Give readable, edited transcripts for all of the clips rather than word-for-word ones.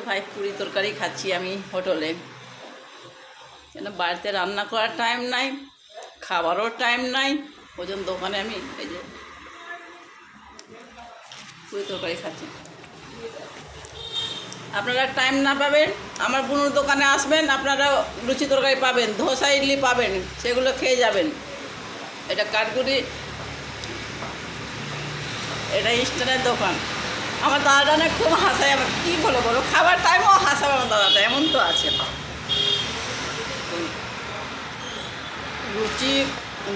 ভাই পুরি তরকারি খাচ্ছি আমি হোটেলে, কেন বাড়িতে রান্না করার টাইম নাই, খাবারও টাইম নাই, ওই জন্য দোকানে আমি এই যে পুরি তরকারি খাচ্ছি। আপনারা টাইম না পাবেন আমার বুনুর দোকানে আসবেন, আপনারা লুচি তরকারি পাবেন, ধোসা ইডলি পাবেন, সেগুলো খেয়ে যাবেন। এটা কাঠগুড়ি, এটা স্ট্যান্ডের দোকান। আমার দাদাটা খুব হাসায়, আমার কী বলো খাবার টাইমও হাসাবে আমার দাদাটা, এমন তো আছে। লুচি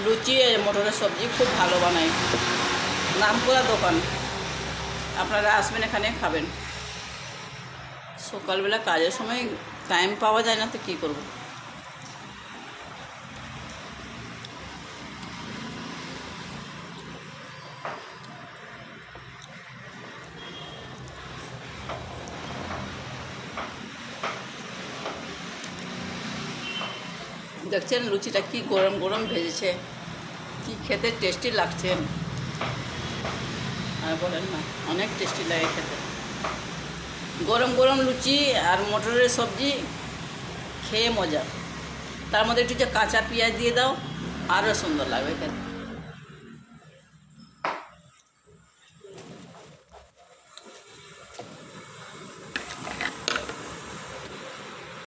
লুচি মটরের সবজি খুব ভালো বানায়, নামকরা দোকান। আপনারা আসবেন, এখানে খাবেন। সকালবেলা কাজের সময় টাইম পাওয়া যায় না তো কী করব। দেখছেন লুচিটা কি গরম গরম ভেজেছে, কি খেতে টেস্টি লাগছে। আর বলেন না, অনেক টেস্টি লাগে খেতে। গরম গরম লুচি আর মটরের সবজি খেয়ে মজা, তার মধ্যে একটু যে কাঁচা পেঁয়াজ দিয়ে দাও, আরও সুন্দর লাগবে খেতে।